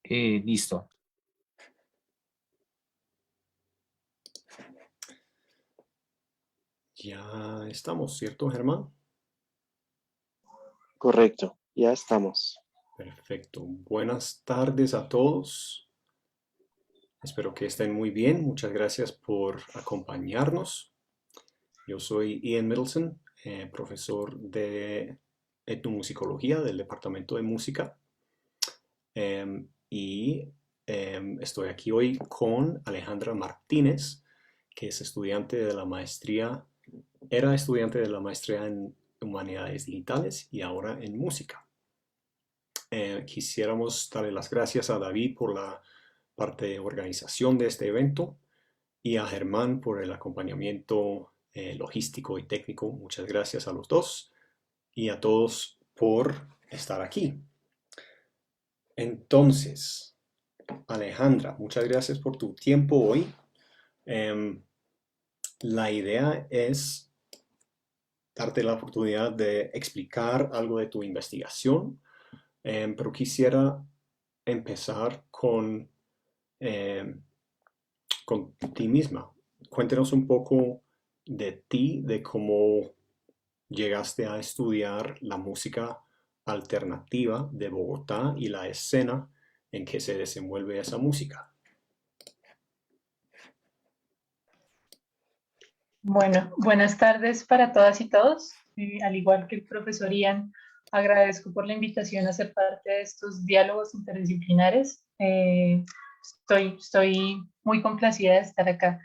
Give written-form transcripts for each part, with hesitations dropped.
Listo. Ya estamos, ¿cierto, Germán? Correcto, ya estamos. Perfecto. Buenas tardes a todos. Espero que estén muy bien. Muchas gracias por acompañarnos. Yo soy Ian Middleton, profesor de etnomusicología del Departamento de Música. Y estoy aquí hoy con Alejandra Martínez, que es estudiante de la maestría, era estudiante de la maestría en Humanidades Digitales y ahora en Música. Quisiéramos darle las gracias a David por la parte de organización de este evento y a Germán por el acompañamiento logístico y técnico. Muchas gracias a los dos y a todos por estar aquí. Entonces, Alejandra, muchas gracias por tu tiempo hoy. Em, la idea es darte la oportunidad de explicar algo de tu investigación, pero quisiera empezar em, con ti misma. Cuéntanos un poco de ti, de cómo llegaste a estudiar la música alternativa de Bogotá y la escena en que se desenvuelve esa música. Bueno, buenas tardes para todas y todos. Al igual que el profesor Ian, agradezco por la invitación a ser parte de estos diálogos interdisciplinares. Estoy muy complacida de estar acá.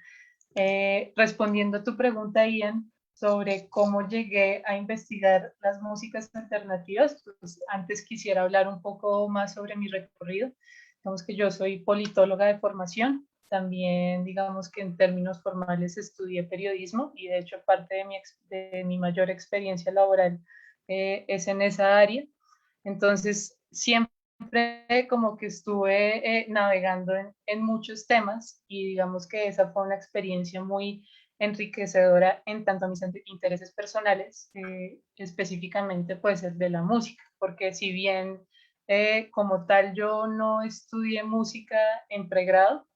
Respondiendo a tu pregunta, Ian, sobre cómo llegué a investigar las músicas alternativas, pues antes quisiera hablar un poco más sobre mi recorrido. Digamos que yo soy politóloga de formación, también digamos que en términos formales estudié periodismo y de hecho parte de mi mayor experiencia laboral es en esa área. Entonces, siempre como que estuve navegando en muchos temas y digamos que esa fue una experiencia muy enriquecedora en tanto a mis intereses personales, específicamente pues el de la música, porque si bien como tal yo no estudié música en pregrado,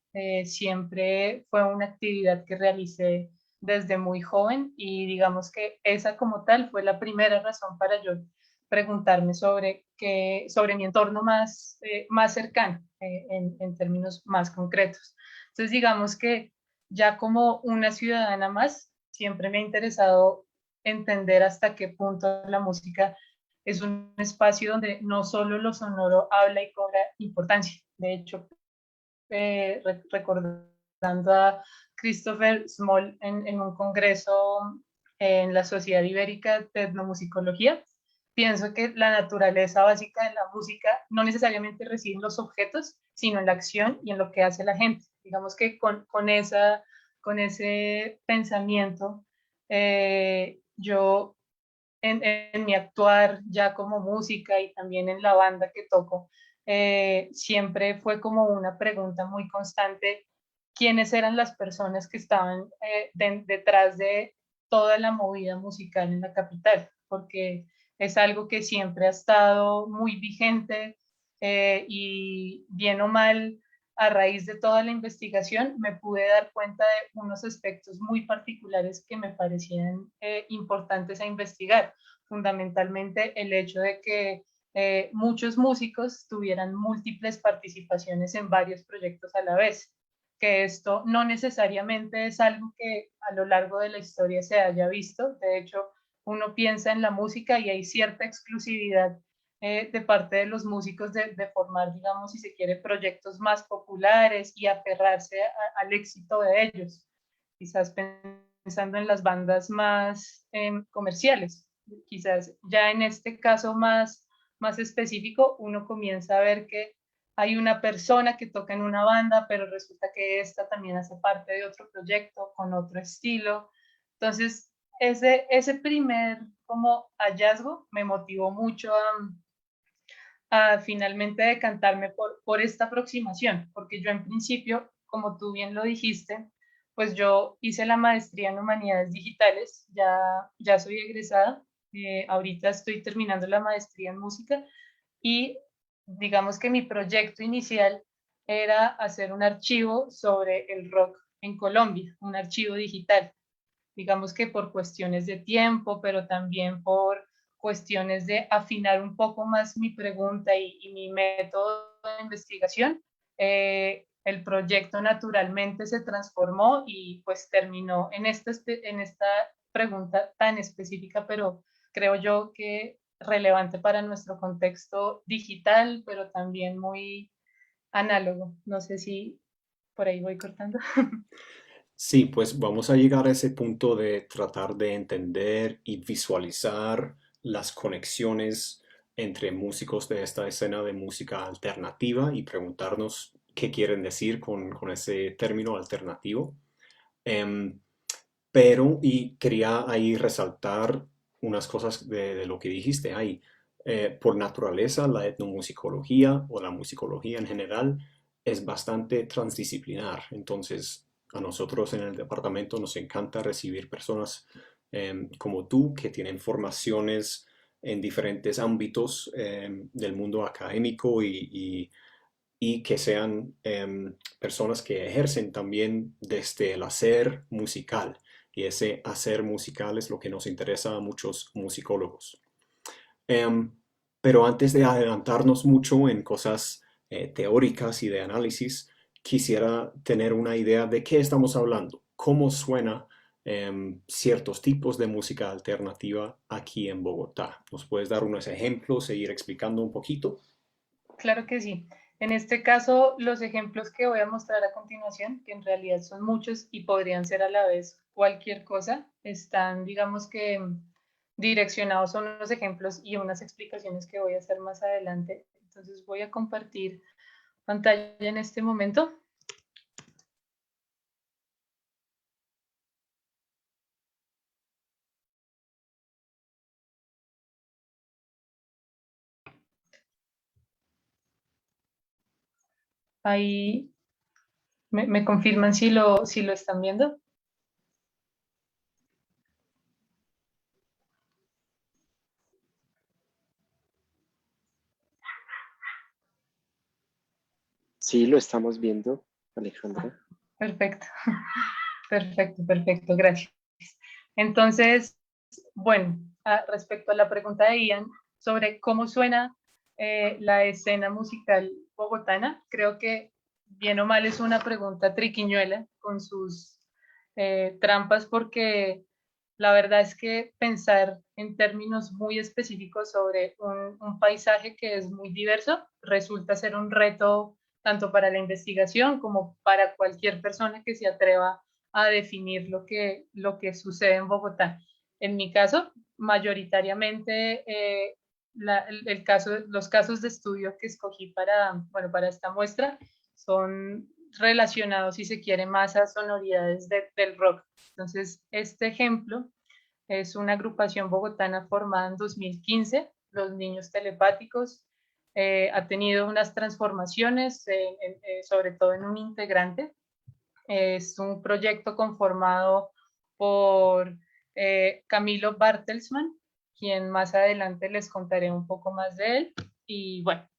siempre fue una actividad que realicé desde muy joven y digamos que esa como tal fue la primera razón para yo preguntarme sobre mi entorno más cercano, en términos más concretos. Entonces, digamos que ya como una ciudadana más, siempre me ha interesado entender hasta qué punto la música es un espacio donde no solo lo sonoro habla y cobra importancia. De hecho, recordando a Christopher Small en un congreso en la Sociedad Ibérica de Etnomusicología, pienso que la naturaleza básica de la música no necesariamente reside en los objetos, sino en la acción y en lo que hace la gente. Digamos que con ese pensamiento, yo en mi actuar ya como música y también en la banda que toco, siempre fue como una pregunta muy constante, ¿quiénes eran las personas que estaban detrás de toda la movida musical en la capital? Porque es algo que siempre ha estado muy vigente y bien o mal, a raíz de toda la investigación, me pude dar cuenta de unos aspectos muy particulares que me parecían importantes a investigar. Fundamentalmente el hecho de que muchos músicos tuvieran múltiples participaciones en varios proyectos a la vez, que esto no necesariamente es algo que a lo largo de la historia se haya visto. De hecho, uno piensa en la música y hay cierta exclusividad de parte de los músicos de formar, digamos, si se quiere, proyectos más populares y aferrarse al éxito de ellos, quizás pensando en las bandas más comerciales. Quizás ya en este caso más específico, uno comienza a ver que hay una persona que toca en una banda, pero resulta que esta también hace parte de otro proyecto con otro estilo. Entonces, ese primer como hallazgo me motivó mucho a finalmente decantarme por esta aproximación, porque yo en principio, como tú bien lo dijiste, pues yo hice la maestría en Humanidades Digitales, ya soy egresada, ahorita estoy terminando la maestría en música y digamos que mi proyecto inicial era hacer un archivo sobre el rock en Colombia, un archivo digital. Digamos que por cuestiones de tiempo, pero también por cuestiones de afinar un poco más mi pregunta y mi método de investigación, el proyecto naturalmente se transformó y pues terminó en esta pregunta tan específica, pero creo yo que relevante para nuestro contexto digital, pero también muy análogo. No sé si por ahí voy cortando. Sí, pues vamos a llegar a ese punto de tratar de entender y visualizar las conexiones entre músicos de esta escena de música alternativa y preguntarnos qué quieren decir con ese término alternativo. Em, pero, y quería ahí resaltar unas cosas de lo que dijiste ahí. Por naturaleza, la etnomusicología o la musicología en general es bastante transdisciplinar. Entonces, a nosotros en el departamento nos encanta recibir personas como tú que tienen formaciones en diferentes ámbitos del mundo académico y que sean personas que ejercen también desde el hacer musical. Y ese hacer musical es lo que nos interesa a muchos musicólogos. Em, pero antes de adelantarnos mucho en cosas teóricas y de análisis, quisiera tener una idea de qué estamos hablando, cómo suena ciertos tipos de música alternativa aquí en Bogotá. ¿Nos puedes dar unos ejemplos e ir explicando un poquito? Claro que sí. En este caso, los ejemplos que voy a mostrar a continuación, que en realidad son muchos y podrían ser a la vez cualquier cosa, están, digamos que, direccionados a unos ejemplos y unas explicaciones que voy a hacer más adelante. Entonces voy a compartir pantalla en este momento. Ahí me confirman si lo están viendo. Sí, lo estamos viendo, Alejandra. Perfecto, perfecto, perfecto, gracias. Entonces, bueno, respecto a la pregunta de Ian sobre cómo suena la escena musical bogotana, creo que bien o mal es una pregunta triquiñuela con sus trampas porque la verdad es que pensar en términos muy específicos sobre un paisaje que es muy diverso resulta ser un reto tanto para la investigación como para cualquier persona que se atreva a definir lo que sucede en Bogotá. En mi caso, mayoritariamente el caso, los casos de estudio que escogí para, bueno, para esta muestra son relacionados, si se quiere, más a sonoridades del rock. Entonces, este ejemplo es una agrupación bogotana formada en 2015, Los Niños Telepáticos. Ha tenido unas transformaciones, sobre todo en un integrante. Es un proyecto conformado por Camilo Bartelsman, quien más adelante les contaré un poco más de él. Y bueno,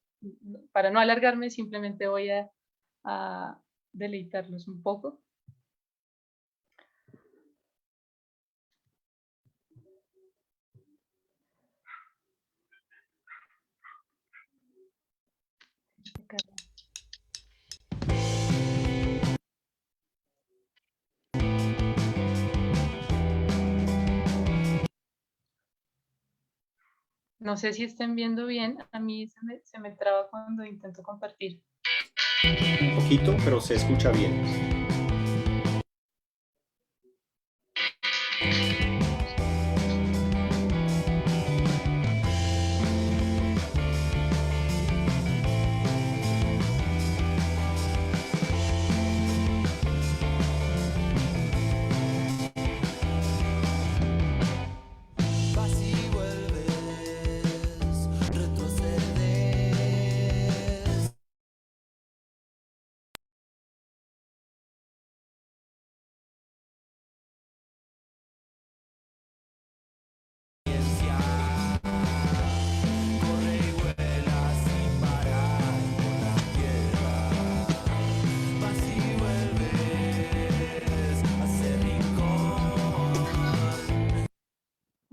para no alargarme, simplemente voy a deleitarlos un poco. No sé si estén viendo bien, a mí se me traba cuando intento compartir. Un poquito, pero se escucha bien.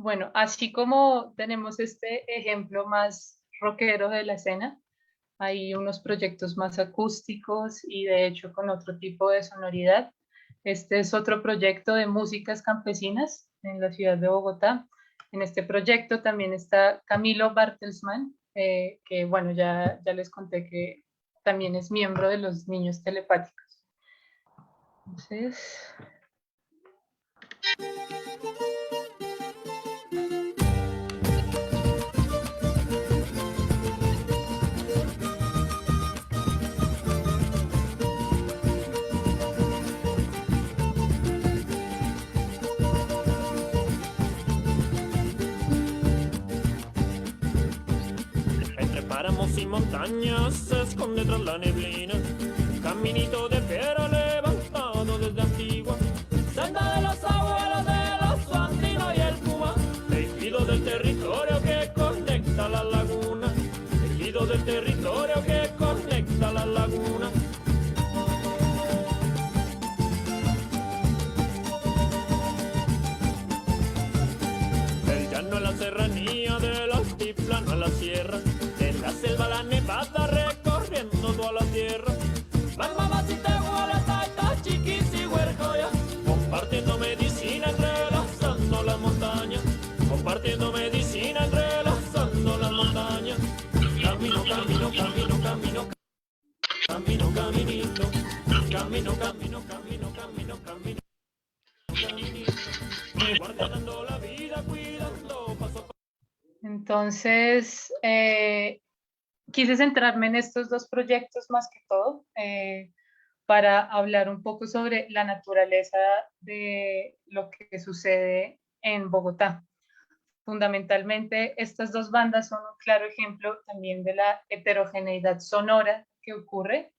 Bueno, así como tenemos este ejemplo más rockero de la escena, hay unos proyectos más acústicos y de hecho con otro tipo de sonoridad. Este es otro proyecto de músicas campesinas en la ciudad de Bogotá. En este proyecto también está Camilo Bartelsman, que bueno, ya les conté que también es miembro de los Niños Telepáticos. Entonces, Entre páramos y montañas se esconde tras la neblina, caminito de piedra levantado desde antigua, senda de los abuelos de los andinos y el Puma, tejido del territorio que conecta la laguna, tejido del territorio que conecta la laguna. Del llano a la serranía, del altiplano a la sierra, de la selva a la nevada, recorriendo toda la tierra. Mamacita, Gualatata, Chiquis y Huercoya, compartiendo medicina, entrelazando las montañas, compartiendo medicina, entrelazando las montañas. Camino, camino, camino, camino, camino, caminito, camino, camino, camino, camino, camino, caminito, guardando la vida, cuidando paso a paso. entonces quise centrarme en estos dos proyectos más que todo, para hablar un poco sobre la naturaleza de lo que sucede en Bogotá. Fundamentalmente, estas dos bandas son un claro ejemplo también de la heterogeneidad sonora que ocurre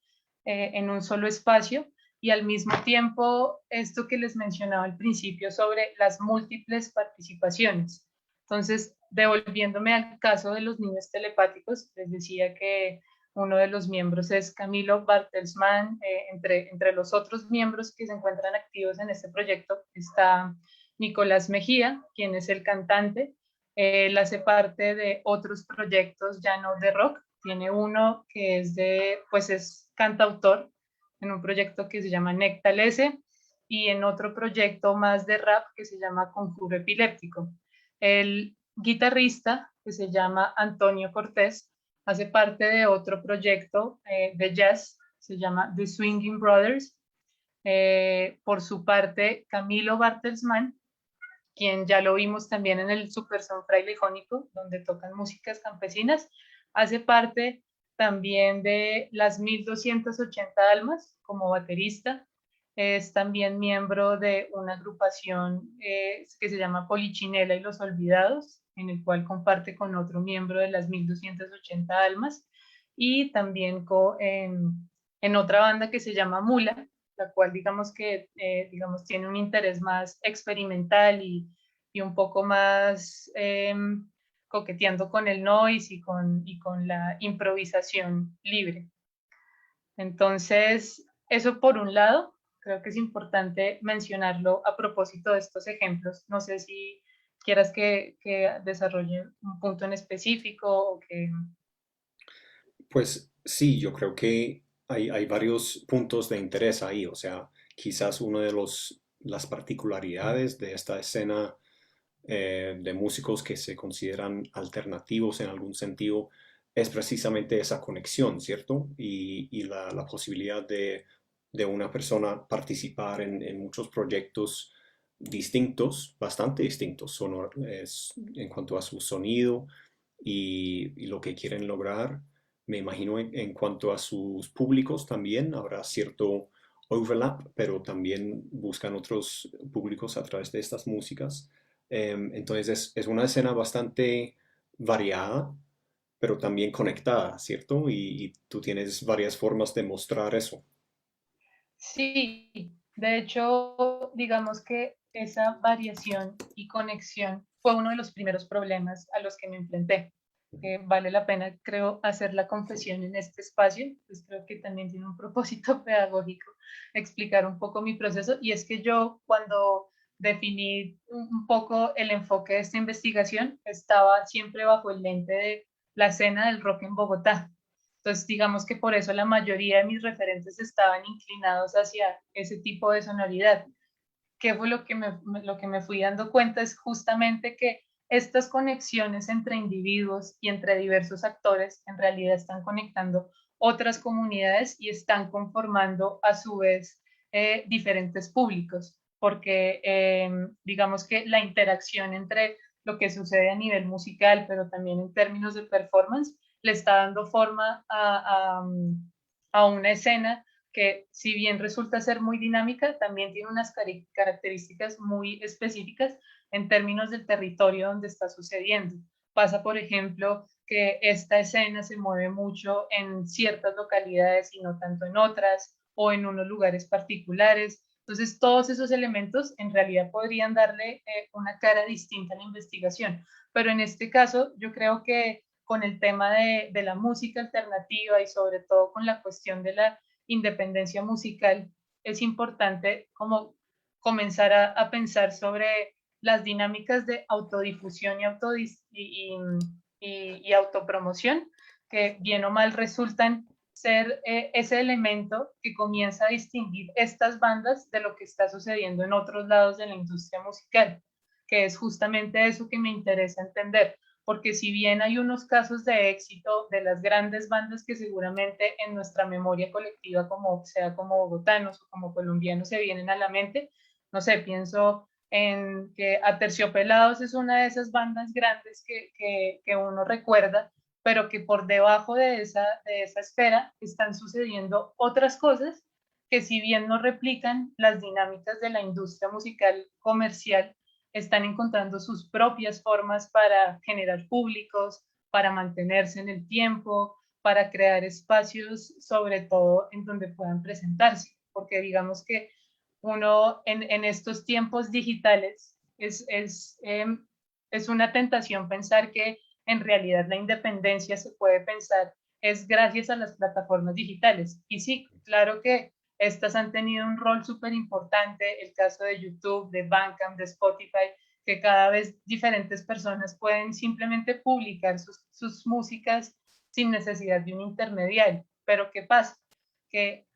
en un solo espacio y al mismo tiempo esto que les mencionaba al principio sobre las múltiples participaciones. Entonces, devolviéndome al caso de los niños telepáticos, les decía que uno de los miembros es Camilo Bartelsman. Entre los otros miembros que se encuentran activos en este proyecto está Nicolás Mejía, quien es el cantante. Él hace parte de otros proyectos ya no de rock. Tiene uno que pues es cantautor en un proyecto que se llama Nectalese y en otro proyecto más de rap que se llama Conjuro Epiléptico. El guitarrista, que se llama Antonio Cortés, hace parte de otro proyecto de jazz, se llama The Swinging Brothers. Por su parte, Camilo Bartelsman, quien ya lo vimos también en el Super Son Fraile Jónico, donde tocan músicas campesinas, hace parte también de las 1280 Almas como baterista. Es también miembro de una agrupación que se llama Polichinela y los Olvidados, en el cual comparte con otro miembro de las 1280 Almas, y también en otra banda que se llama Mula, la cual digamos que tiene un interés más experimental y un poco más coqueteando con el noise y con la improvisación libre. Entonces, eso por un lado, creo que es importante mencionarlo a propósito de estos ejemplos. No sé si quieras que desarrolle un punto en específico o que... Pues sí, yo creo que hay varios puntos de interés ahí, o sea, quizás una de las particularidades de esta escena de músicos que se consideran alternativos en algún sentido es precisamente esa conexión, ¿cierto? Y la posibilidad de una persona participar en muchos proyectos distintos, bastante distintos, en cuanto a su sonido y lo que quieren lograr. Me imagino en cuanto a sus públicos también habrá cierto overlap, pero también buscan otros públicos a través de estas músicas. Entonces es una escena bastante variada, pero también conectada, ¿cierto? Y tú tienes varias formas de mostrar eso. Sí, de hecho, digamos que esa variación y conexión fue uno de los primeros problemas a los que me enfrenté. Vale la pena, creo, hacer la confesión en este espacio, pues creo que también tiene un propósito pedagógico explicar un poco mi proceso, y es que yo cuando definir un poco el enfoque de esta investigación, estaba siempre bajo el lente de la escena del rock en Bogotá. Entonces, digamos que por eso la mayoría de mis referentes estaban inclinados hacia ese tipo de sonoridad. ¿Qué fue lo que me fui dando cuenta? Es justamente que estas conexiones entre individuos y entre diversos actores en realidad están conectando otras comunidades y están conformando a su vez diferentes públicos, porque digamos que la interacción entre lo que sucede a nivel musical, pero también en términos de performance, le está dando forma a una escena que si bien resulta ser muy dinámica, también tiene unas características muy específicas en términos del territorio donde está sucediendo. Pasa, por ejemplo, que esta escena se mueve mucho en ciertas localidades y no tanto en otras, o en unos lugares particulares. Entonces, todos esos elementos en realidad podrían darle una cara distinta a la investigación. Pero en este caso, yo creo que con el tema de la música alternativa y sobre todo con la cuestión de la independencia musical, es importante como comenzar a pensar sobre las dinámicas de autodifusión y autopromoción, que bien o mal resultan ser ese elemento que comienza a distinguir estas bandas de lo que está sucediendo en otros lados de la industria musical, que es justamente eso que me interesa entender, porque si bien hay unos casos de éxito de las grandes bandas que seguramente en nuestra memoria colectiva, como sea como bogotanos o como colombianos, se vienen a la mente, no sé, pienso en que Aterciopelados es una de esas bandas grandes que uno recuerda, pero que por debajo de esa esfera están sucediendo otras cosas que si bien no replican las dinámicas de la industria musical comercial, están encontrando sus propias formas para generar públicos, para mantenerse en el tiempo, para crear espacios, sobre todo en donde puedan presentarse, porque digamos que uno en estos tiempos digitales es una tentación pensar que en realidad la independencia se puede pensar es gracias a las plataformas digitales. Y sí, claro que estas han tenido un rol súper importante, el caso de YouTube, de Bandcamp, de Spotify, que cada vez diferentes personas pueden simplemente publicar sus músicas sin necesidad de un intermediario. Pero ¿qué pasa? Que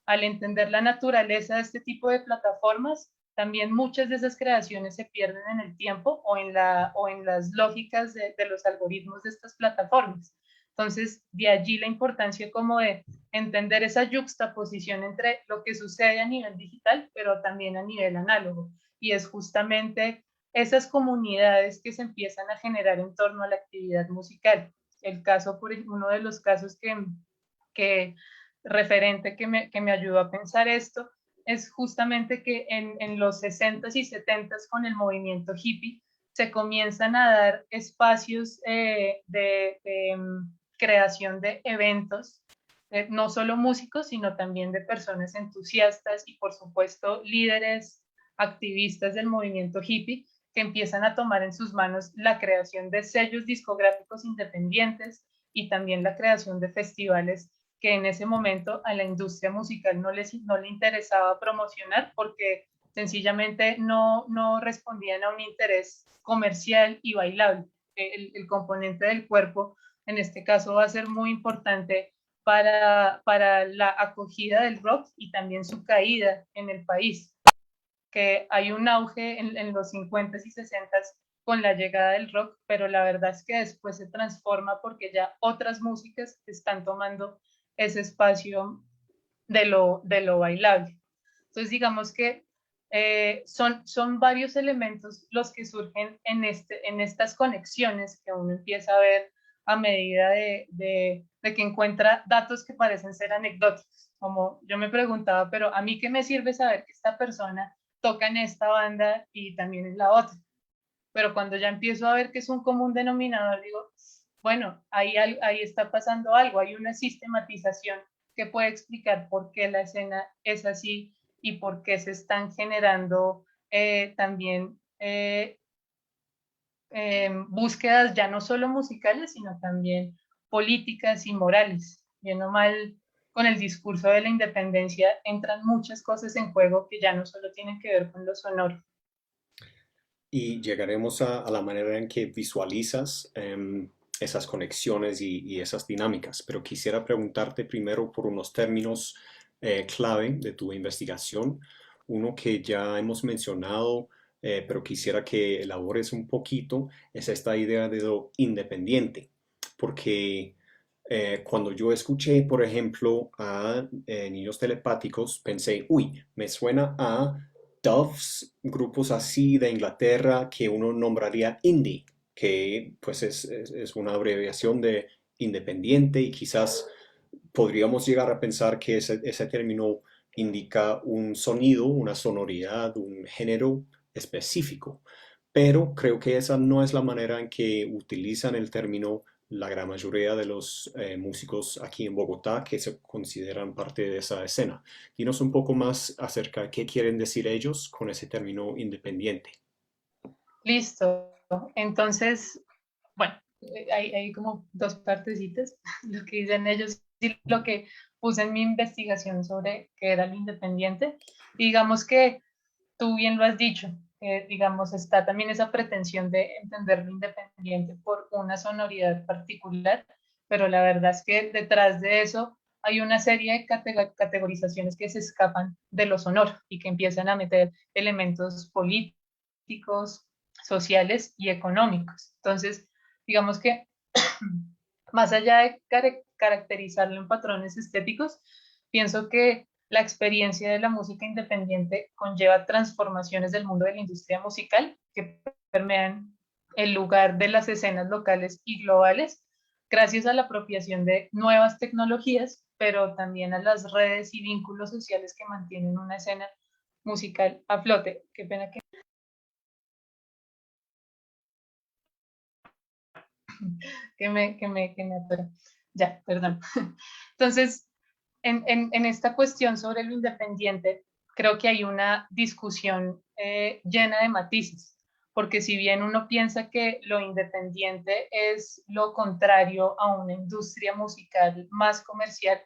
al entender la naturaleza de este tipo de plataformas, también muchas de esas creaciones se pierden en el tiempo o en las lógicas de los algoritmos de estas plataformas. Entonces, de allí la importancia como de entender esa yuxtaposición entre lo que sucede a nivel digital, pero también a nivel análogo. Y es justamente esas comunidades que se empiezan a generar en torno a la actividad musical. El caso, por ejemplo, uno de los casos que referente que me ayudó a pensar esto es justamente que en los 60s y 70s con el movimiento hippie se comienzan a dar espacios de creación de eventos, no solo músicos, sino también de personas entusiastas y por supuesto líderes, activistas del movimiento hippie que empiezan a tomar en sus manos la creación de sellos discográficos independientes y también la creación de festivales que en ese momento a la industria musical no le interesaba promocionar porque sencillamente no respondían a un interés comercial y bailable. El componente del cuerpo en este caso va a ser muy importante para la acogida del rock y también su caída en el país, que hay un auge en los 50s y 60s con la llegada del rock, pero la verdad es que después se transforma porque ya otras músicas están tomando ese espacio de lo bailable. Entonces, digamos que son varios elementos los que surgen en estas conexiones que uno empieza a ver a medida de que encuentra datos que parecen ser anecdóticos. Como yo me preguntaba, pero ¿a mí qué me sirve saber que esta persona toca en esta banda y también en la otra? Pero cuando ya empiezo a ver que es un común denominador, digo, bueno, ahí está pasando algo, hay una sistematización que puede explicar por qué la escena es así y por qué se están generando también búsquedas ya no solo musicales, sino también políticas y morales. Bien o mal, con el discurso de la independencia entran muchas cosas en juego que ya no solo tienen que ver con lo sonoro. y llegaremos a la manera en que visualizas esas conexiones y esas dinámicas. Pero quisiera preguntarte primero por unos términos clave de tu investigación. Uno que ya hemos mencionado, pero quisiera que elabores un poquito, es esta idea de lo independiente. Porque cuando yo escuché, por ejemplo, a niños telepáticos, pensé, uy, me suena a Doves, grupos así de Inglaterra que uno nombraría indie, que pues es una abreviación de independiente y quizás podríamos llegar a pensar que ese término indica un sonido, una sonoridad, un género específico. Pero creo que esa no es la manera en que utilizan el término la gran mayoría de los músicos aquí en Bogotá que se consideran parte de esa escena. Dinos un poco más acerca de qué quieren decir ellos con ese término independiente. Listo. Entonces, bueno, hay como dos partecitas, lo que dicen ellos y lo que puse en mi investigación sobre qué era lo independiente. Y digamos que tú bien lo has dicho, digamos, está también esa pretensión de entender lo independiente por una sonoridad particular, pero la verdad es que detrás de eso hay una serie de categorizaciones que se escapan de lo sonoro y que empiezan a meter elementos políticos, sociales y económicos. Entonces, digamos que más allá de caracterizarlo en patrones estéticos, pienso que la experiencia de la música independiente conlleva transformaciones del mundo de la industria musical que permean el lugar de las escenas locales y globales gracias a la apropiación de nuevas tecnologías, pero también a las redes y vínculos sociales que mantienen una escena musical a flote. Qué pena que me atora. Ya, perdón. Entonces, en esta cuestión sobre lo independiente, creo que hay una discusión llena de matices, porque si bien uno piensa que lo independiente es lo contrario a una industria musical más comercial,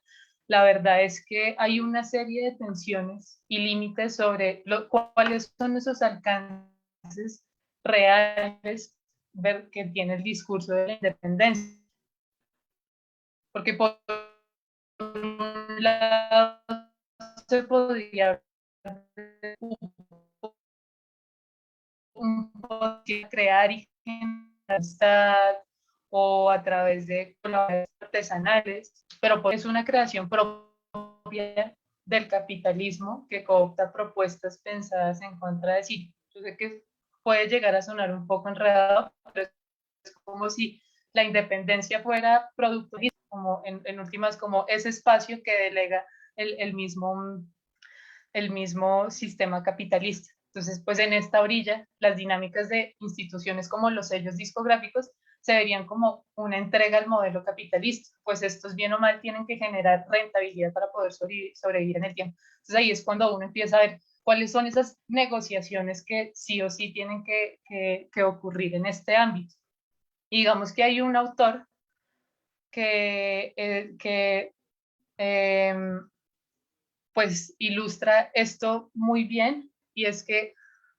la verdad es que hay una serie de tensiones y límites sobre cuáles son esos alcances reales que tiene el discurso de la independencia. Porque por un lado se podría crear y generar o a través de colaboraciones artesanales, pero es una creación propia del capitalismo que coopta propuestas pensadas en contra de sí. Yo sé que puede llegar a sonar un poco enredado, pero es como si la independencia fuera producto, como en últimas, como ese espacio que delega el mismo el mismo sistema capitalista. Entonces, pues en esta orilla, las dinámicas de instituciones como los sellos discográficos se verían como una entrega al modelo capitalista, pues estos bien o mal tienen que generar rentabilidad para poder sobrevivir en el tiempo. Entonces ahí es cuando uno empieza a ver cuáles son esas negociaciones que sí o sí tienen que ocurrir en este ámbito. Y digamos que hay un autor que eh, pues ilustra esto muy bien, y es que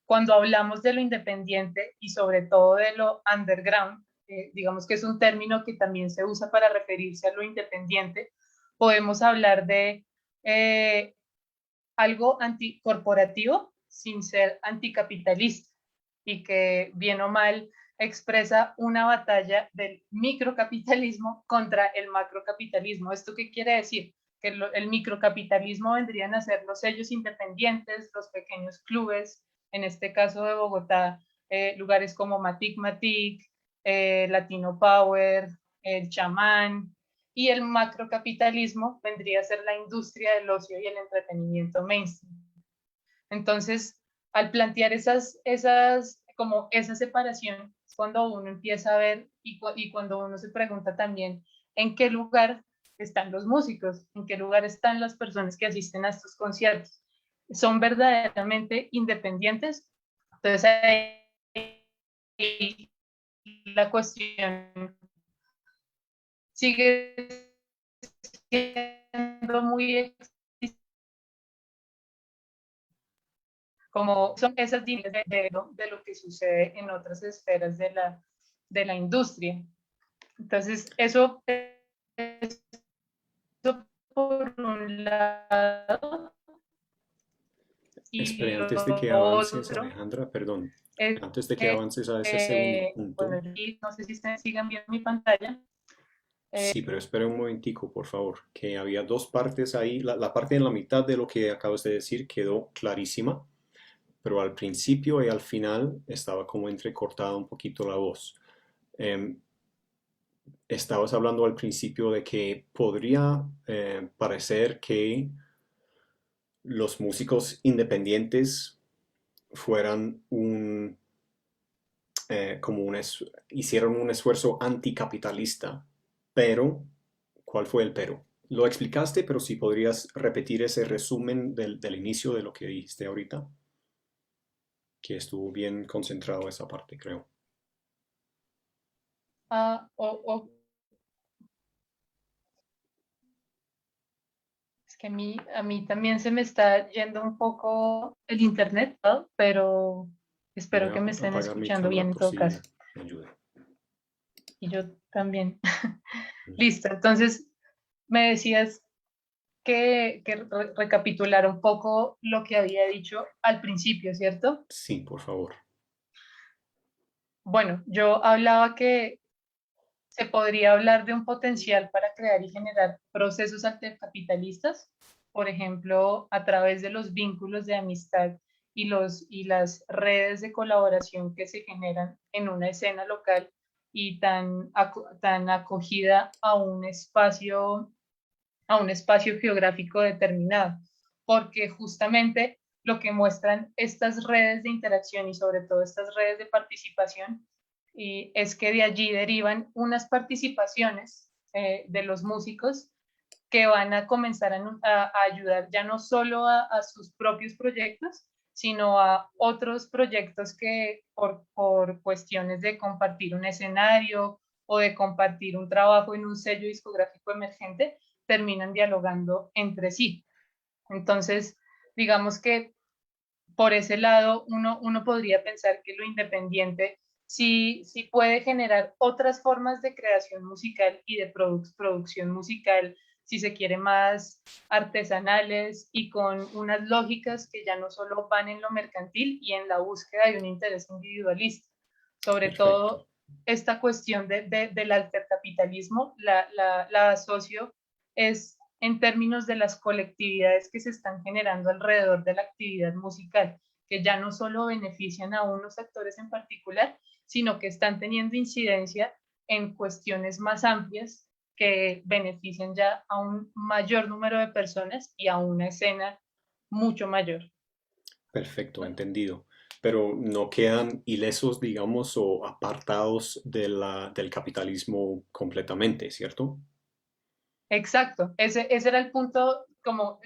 cuando hablamos de lo independiente y sobre todo de lo underground, digamos que es un término que también se usa para referirse a lo independiente, podemos hablar de algo anticorporativo sin ser anticapitalista y que bien o mal expresa una batalla del microcapitalismo contra el macrocapitalismo. ¿Esto qué quiere decir? Que el microcapitalismo vendrían a ser los sellos independientes, los pequeños clubes, en este caso de Bogotá, lugares como Matic Matic, Latino Power, el Chamán, y el macrocapitalismo vendría a ser la industria del ocio y el entretenimiento mainstream. Entonces, al plantear como esa separación, es cuando uno empieza a ver y cuando uno se pregunta también en qué lugar están los músicos, en qué lugar están las personas que asisten a estos conciertos. ¿Son verdaderamente independientes? Entonces, ahí la cuestión sigue siendo muy como son esas líneas de lo que sucede en otras esferas de la industria. Entonces, eso por un lado. Y Espere, antes de lo que avances, otro Alejandra, perdón, es antes de que que, avances a ese segundo bueno, punto, no sé si ustedes sigan viendo mi pantalla. sí, pero espere un momentico, por favor, que había dos partes ahí. La parte en la mitad de lo que acabas de decir quedó clarísima, pero al principio y al final estaba como entrecortada un poquito la voz. Em, Estabas hablando al principio de que podría parecer que los músicos independientes fueran como hicieron un esfuerzo anticapitalista, pero, ¿cuál fue el pero? Lo explicaste, pero si podrías repetir ese resumen del inicio de lo que dijiste ahorita, que estuvo bien concentrado esa parte, creo. Ah, es que a mí también se me está yendo un poco el internet, ¿no? Pero Voy espero a que me estén apagar mi escuchando bien cámara en por todo si caso. me ayuda. Y yo también. Listo, entonces me decías que recapitulara un poco lo que había dicho al principio, ¿cierto? Sí, por favor. Bueno, yo hablaba que se podría hablar de un potencial para crear y generar procesos anticapitalistas, por ejemplo, a través de los vínculos de amistad y las redes de colaboración que se generan en una escena local y tan acogida a un espacio geográfico determinado, porque justamente lo que muestran estas redes de interacción y sobre todo estas redes de participación y es que de allí derivan unas participaciones de los músicos que van a comenzar a ayudar ya no solo a sus propios proyectos, sino a otros proyectos que por cuestiones de compartir un escenario o de compartir un trabajo en un sello discográfico emergente, terminan dialogando entre sí. Entonces, digamos que por ese lado uno podría pensar que lo independiente sí puede generar otras formas de creación musical y de producción musical, si se quiere, más artesanales y con unas lógicas que ya no solo van en lo mercantil y en la búsqueda de un interés individualista. Sobre Perfecto. todo esta cuestión del altercapitalismo la asocio es en términos de las colectividades que se están generando alrededor de la actividad musical, que ya no solo benefician a unos sectores en particular, sino que están teniendo incidencia en cuestiones más amplias que benefician ya a un mayor número de personas y a una escena mucho mayor. Perfecto, entendido. Pero no quedan ilesos, digamos, o apartados del capitalismo completamente, ¿cierto? Exacto, ese era el punto, como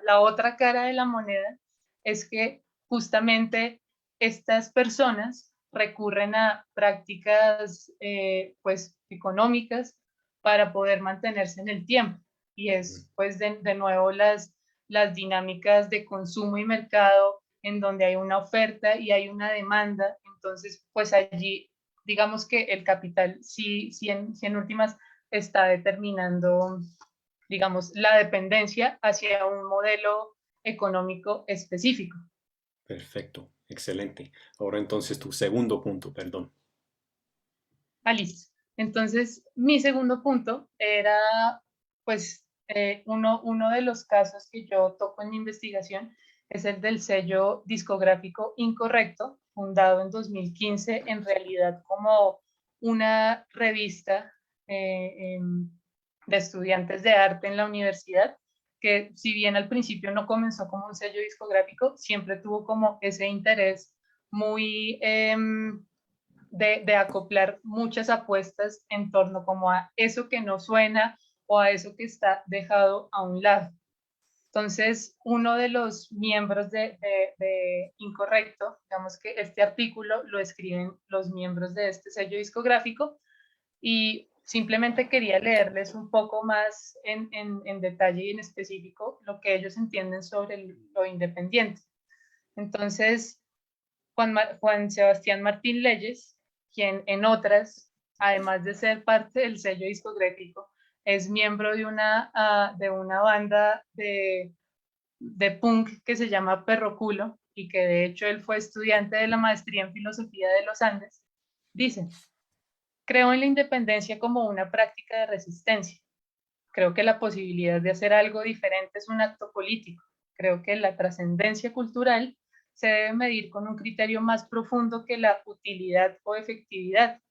la otra cara de la moneda, es que justamente estas personas recurren a prácticas pues económicas para poder mantenerse en el tiempo y Ujú. es pues de nuevo las dinámicas de consumo y mercado en donde hay una oferta y hay una demanda, entonces pues allí digamos que el capital sí en últimas está determinando, digamos, la dependencia hacia un modelo económico específico. Perfecto, excelente. Ahora entonces tu segundo punto, perdón. Ah, listo. Entonces, mi segundo punto era, pues, uno de los casos que yo toco en mi investigación es el del sello discográfico Incorrecto, fundado en 2015, en realidad como una revista de estudiantes de arte en la universidad, que si bien al principio no comenzó como un sello discográfico, siempre tuvo como ese interés muy de acoplar muchas apuestas en torno como a eso que no suena o a eso que está dejado a un lado. Entonces, uno de los miembros de Incorrecto, digamos que este artículo lo escriben los miembros de este sello discográfico y simplemente quería leerles un poco más en detalle y en específico lo que ellos entienden sobre lo independiente. Entonces, Juan Sebastián Martín Leyes, quien en otras, además de ser parte del sello discográfico, es miembro de una banda de punk que se llama Perro Culo, y que de hecho él fue estudiante de la maestría en filosofía de los Andes, dice: creo en la independencia como una práctica de resistencia. Creo que la posibilidad de hacer algo diferente es un acto político. Creo que la trascendencia cultural se debe medir con un criterio más profundo que la utilidad o efectividad.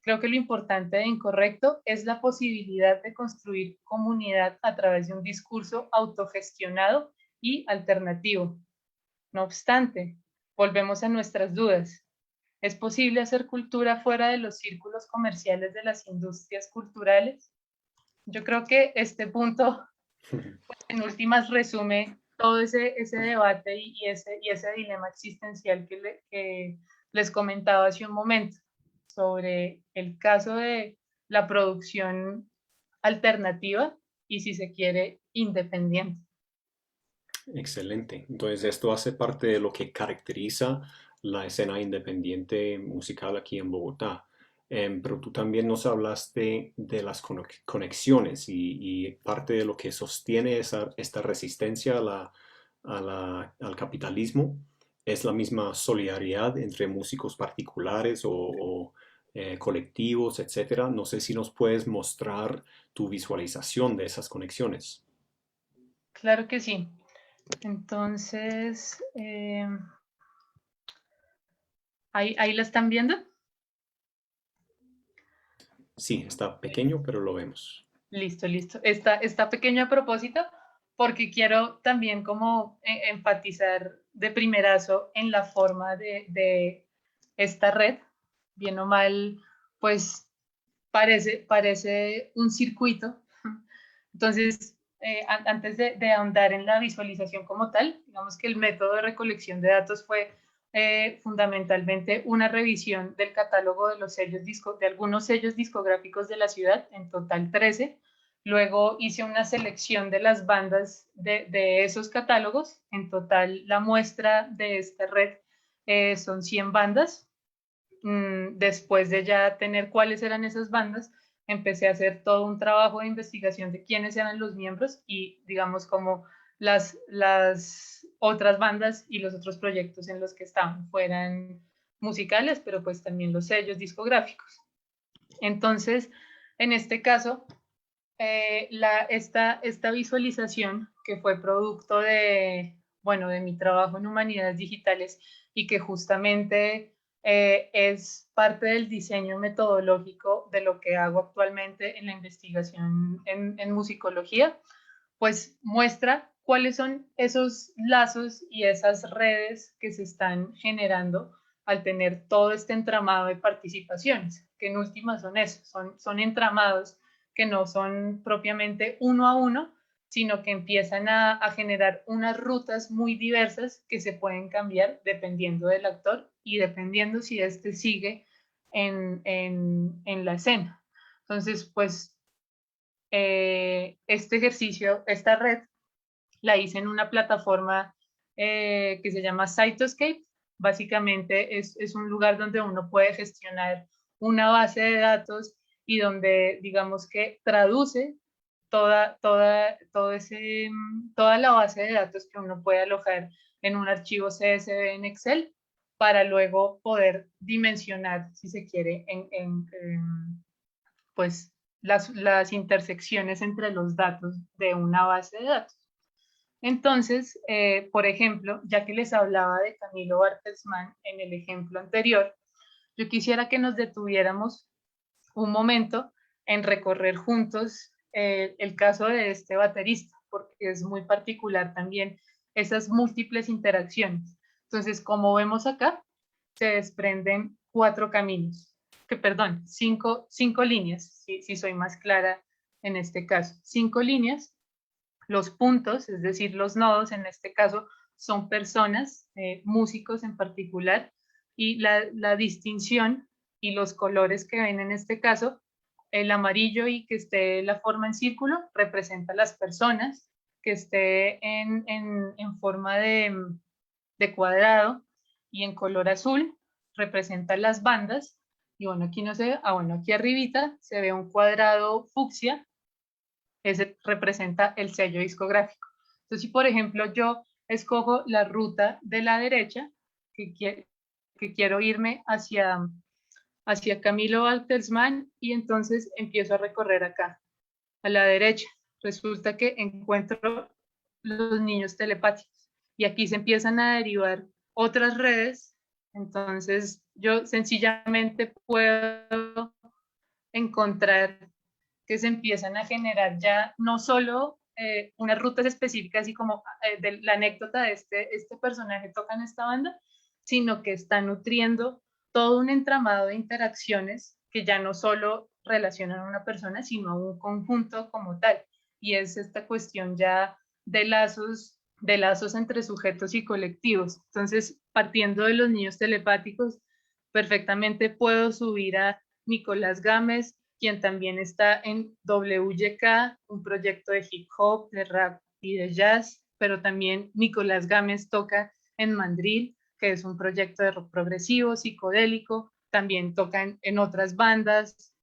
Creo que lo importante e incorrecto es la posibilidad de construir comunidad a través de un discurso autogestionado y alternativo. No obstante, volvemos a nuestras dudas. ¿Es posible hacer cultura fuera de los círculos comerciales de las industrias culturales? Yo creo que este punto, en últimas, resume todo ese debate y ese dilema existencial que les comentaba hace un momento sobre el caso de la producción alternativa y, si se quiere, independiente. Excelente. Entonces, esto hace parte de lo que caracteriza la escena independiente musical aquí en Bogotá. Pero tú también nos hablaste de las conexiones y parte de lo que sostiene esta resistencia al capitalismo es la misma solidaridad entre músicos particulares o colectivos, etcétera. No sé si nos puedes mostrar tu visualización de esas conexiones. Claro que sí. Entonces, ¿ahí la están viendo? Sí, está pequeño, pero lo vemos. Listo, listo. Está pequeño a propósito porque quiero también como enfatizar de primerazo en la forma de esta red. Bien o mal, pues parece un circuito. Entonces, antes de ahondar en la visualización como tal, digamos que el método de recolección de datos fue fundamentalmente una revisión del catálogo de los sellos de algunos sellos discográficos de la ciudad, en total 13. Luego hice una selección de las bandas de esos catálogos. En total, la muestra de esta red son 100 bandas. Después de ya tener cuáles eran esas bandas, empecé a hacer todo un trabajo de investigación de quiénes eran los miembros y, digamos, como las otras bandas y los otros proyectos en los que estaban, fueran musicales, pero pues también los sellos discográficos. Entonces, en este caso, esta visualización, que fue producto de mi trabajo en humanidades digitales y que justamente es parte del diseño metodológico de lo que hago actualmente en la investigación en musicología, pues muestra cuáles son esos lazos y esas redes que se están generando al tener todo este entramado de participaciones, que en última son eso, son entramados que no son propiamente uno a uno, sino que empiezan a generar unas rutas muy diversas que se pueden cambiar dependiendo del actor y dependiendo si éste sigue en la escena. Entonces, pues, este ejercicio, esta red, la hice en una plataforma que se llama Cytoscape. Básicamente es un lugar donde uno puede gestionar una base de datos y donde, digamos, que traduce toda la base de datos que uno puede alojar en un archivo CSV en Excel, para luego poder dimensionar, si se quiere, pues las intersecciones entre los datos de una base de datos. Entonces, por ejemplo, ya que les hablaba de Camilo Bartelsman en el ejemplo anterior, yo quisiera que nos detuviéramos un momento en recorrer juntos el caso de este baterista, porque es muy particular también esas múltiples interacciones. Entonces, como vemos acá, se desprenden 4 caminos, perdón, 5 líneas, si soy más clara en este caso. 5 líneas. Los puntos, es decir, los nodos, en este caso, son personas, músicos en particular, y la distinción y los colores que ven en este caso, el amarillo y que esté la forma en círculo, representa las personas, que esté en forma de cuadrado, y en color azul representa las bandas, y bueno, aquí no se ve, bueno, aquí arribita se ve un cuadrado fucsia, ese representa el sello discográfico. Entonces, si por ejemplo yo escojo la ruta de la derecha, que quiero irme hacia Camilo Waltersman, y entonces empiezo a recorrer acá, a la derecha. Resulta que encuentro los niños telepáticos y aquí se empiezan a derivar otras redes. Entonces yo sencillamente puedo encontrar que se empiezan a generar ya no solo unas rutas específicas, así como de la anécdota de este personaje toca en esta banda, sino que está nutriendo todo un entramado de interacciones que ya no solo relacionan a una persona, sino a un conjunto como tal. Y es esta cuestión ya de lazos entre sujetos y colectivos. Entonces, partiendo de los niños telepáticos, perfectamente puedo subir a Nicolás Gámez, quien también está en WYK, un proyecto de hip hop, de rap y de jazz, pero también Nicolás Gámez toca en Mandril, que es un proyecto de rock progresivo, psicodélico, también toca en otras bandas.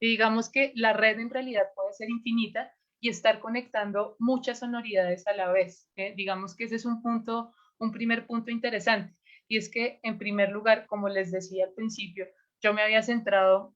Y digamos que la red en realidad puede ser infinita y estar conectando muchas sonoridades a la vez. Digamos que ese es un primer punto interesante. Y es que, en primer lugar, como les decía al principio, yo me había centrado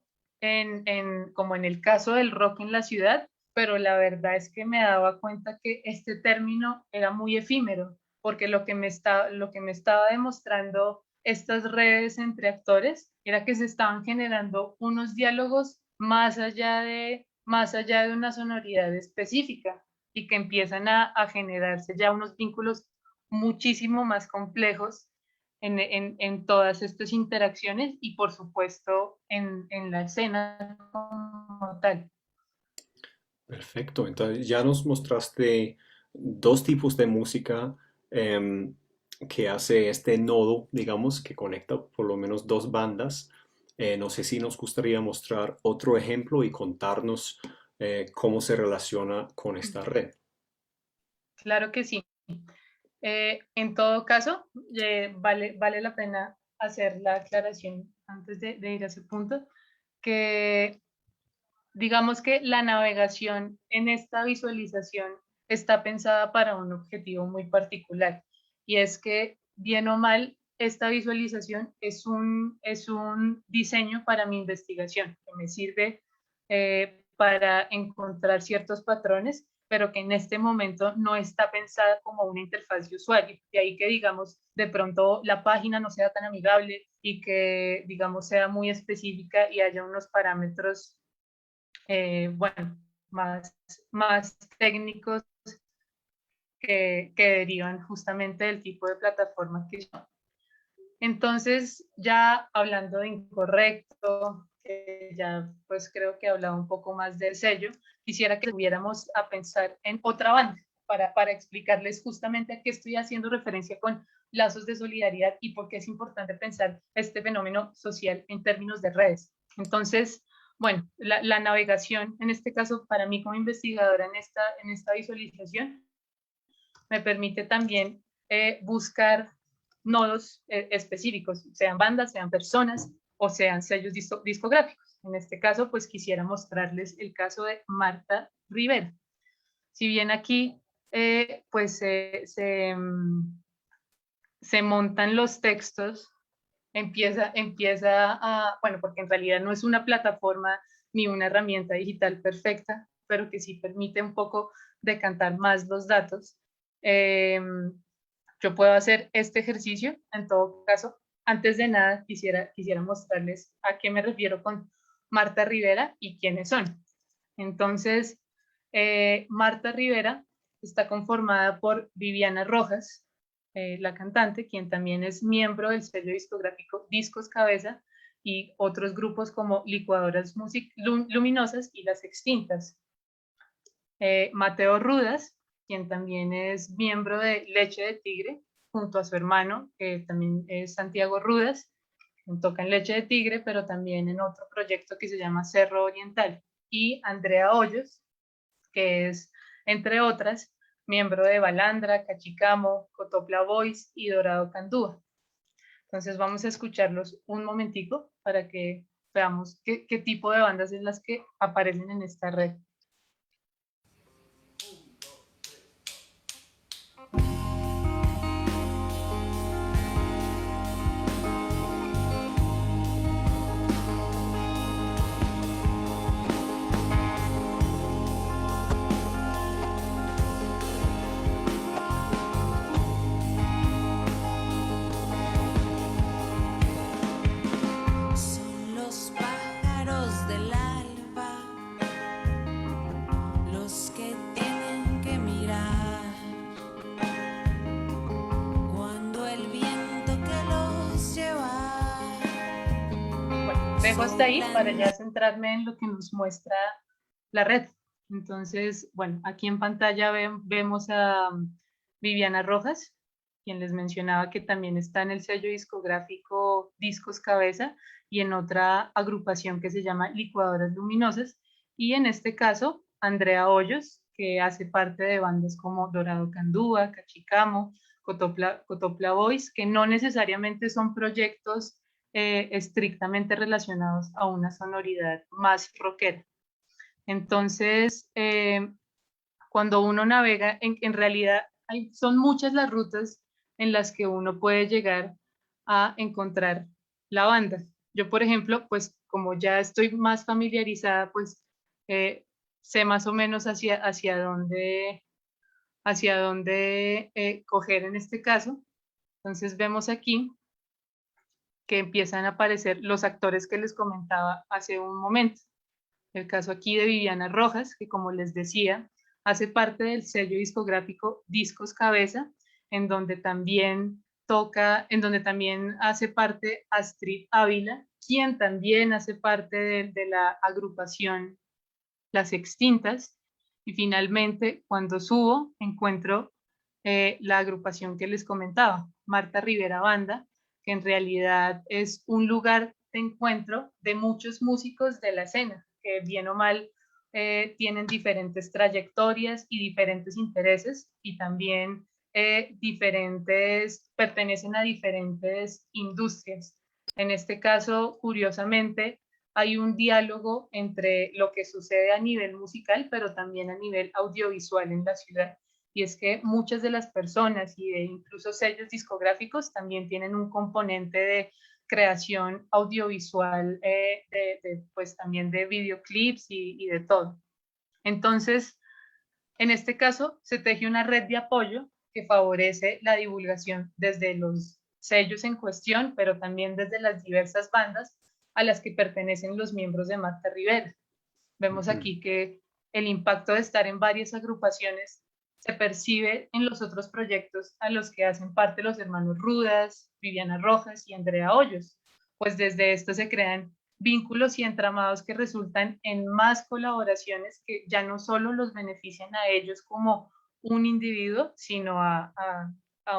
como en el caso del rock en la ciudad, pero la verdad es que me daba cuenta que este término era muy efímero, porque lo que me estaba demostrando estas redes entre actores era que se estaban generando unos diálogos más allá de una sonoridad específica y que empiezan a generarse ya unos vínculos muchísimo más complejos en todas estas interacciones y por supuesto en la escena como tal. Perfecto, entonces ya nos mostraste dos tipos de música em, que hace este nodo, digamos, que conecta por lo menos dos bandas. No sé si nos gustaría mostrar otro ejemplo y contarnos cómo se relaciona con esta red. Claro que sí. En todo caso, vale la pena hacer la aclaración antes de ir a ese punto, que digamos que la navegación en esta visualización está pensada para un objetivo muy particular, y es que, bien o mal, esta visualización es un diseño para mi investigación, que me sirve para encontrar ciertos patrones, pero que en este momento no está pensada como una interfaz de usuario. De ahí que, digamos, de pronto la página no sea tan amigable y que, digamos, sea muy específica y haya unos parámetros bueno, más técnicos que derivan justamente del tipo de plataforma que son. Entonces, ya hablando de incorrecto, ya pues creo que he hablado un poco más del sello, quisiera que tuviéramos a pensar en otra banda para explicarles justamente a qué estoy haciendo referencia con lazos de solidaridad y por qué es importante pensar este fenómeno social en términos de redes. Entonces, bueno, la navegación, en este caso, para mí como investigadora en esta visualización, me permite también buscar nodos específicos, sean bandas, sean personas o sean sellos discográficos. En este caso, pues quisiera mostrarles el caso de Marta Rivera. Si bien aquí, pues se montan los textos, empieza bueno, porque en realidad no es una plataforma ni una herramienta digital perfecta, pero que sí permite un poco decantar más los datos. Yo puedo hacer este ejercicio. En todo caso, antes de nada, quisiera mostrarles a qué me refiero con Marta Rivera y quiénes son. Entonces, Marta Rivera está conformada por Viviana Rojas, la cantante, quien también es miembro del sello discográfico Discos Cabeza, y otros grupos como Licuadoras Luminosas y Las Extintas. Mateo Rudas, quien también es miembro de Leche de Tigre, junto a su hermano, que también es Santiago Rudas, quien toca en Leche de Tigre, pero también en otro proyecto que se llama Cerro Oriental. Y Andrea Hoyos, que es, entre otras, miembro de Balandra, Cachicamo, Cotopla Boys y Dorado Candúa. Entonces vamos a escucharlos un momentico para que veamos qué tipo de bandas es las que aparecen en esta red. Son los pájaros del alba los que tienen que mirar cuando el viento que los lleva. Bueno, dejo hasta ahí para ya centrarme en lo que nos muestra la red. Entonces, bueno, aquí en pantalla vemos a Viviana Rojas, quien les mencionaba que también está en el sello discográfico Discos Cabeza y en otra agrupación que se llama Licuadoras Luminosas. Y en este caso, Andrea Hoyos, que hace parte de bandas como Dorado Candúa, Cachicamo, Cotopla Boys, que no necesariamente son proyectos estrictamente relacionados a una sonoridad más rockera. Entonces, cuando uno navega, en realidad son muchas las rutas en las que uno puede llegar a encontrar la banda. Yo, por ejemplo, pues como ya estoy más familiarizada, pues sé más o menos hacia dónde coger en este caso. Entonces vemos aquí que empiezan a aparecer los actores que les comentaba hace un momento. El caso aquí de Viviana Rojas, que como les decía, hace parte del sello discográfico Discos Cabeza, en donde también hace parte Astrid Ávila, quien también hace parte de la agrupación Las Extintas. Y finalmente, cuando subo, encuentro la agrupación que les comentaba, Marta Rivera Banda, que en realidad es un lugar de encuentro de muchos músicos de la escena, que bien o mal tienen diferentes trayectorias y diferentes intereses y también pertenecen a diferentes industrias. En este caso, curiosamente, hay un diálogo entre lo que sucede a nivel musical, pero también a nivel audiovisual en la ciudad. Y es que muchas de las personas y incluso sellos discográficos también tienen un componente de creación audiovisual, pues también de videoclips y de todo. Entonces, en este caso, se teje una red de apoyo que favorece la divulgación desde los sellos en cuestión, pero también desde las diversas bandas a las que pertenecen los miembros de Marta Rivera. Vemos aquí que el impacto de estar en varias agrupaciones se percibe en los otros proyectos a los que hacen parte los hermanos Rudas, Viviana Rojas y Andrea Hoyos, pues desde esto se crean vínculos y entramados que resultan en más colaboraciones que ya no solo los benefician a ellos como un individuo, sino a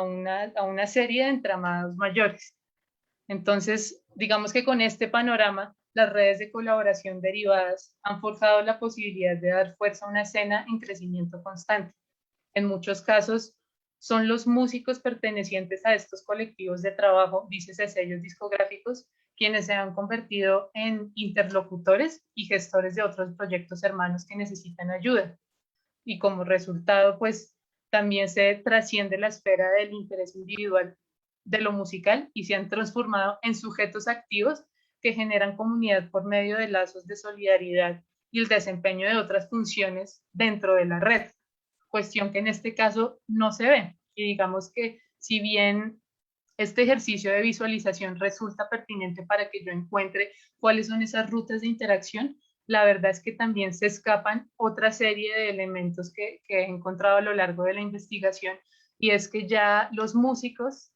una serie de entramados mayores. Entonces, digamos que con este panorama, las redes de colaboración derivadas han forjado la posibilidad de dar fuerza a una escena en crecimiento constante. En muchos casos, son los músicos pertenecientes a estos colectivos de trabajo, dícese sellos discográficos, quienes se han convertido en interlocutores y gestores de otros proyectos hermanos que necesitan ayuda. Y como resultado, pues también se trasciende la esfera del interés individual de lo musical y se han transformado en sujetos activos que generan comunidad por medio de lazos de solidaridad y el desempeño de otras funciones dentro de la red, cuestión que en este caso no se ve. Y digamos que si bien este ejercicio de visualización resulta pertinente para que yo encuentre cuáles son esas rutas de interacción, la verdad es que también se escapan otra serie de elementos que he encontrado a lo largo de la investigación, y es que ya los músicos,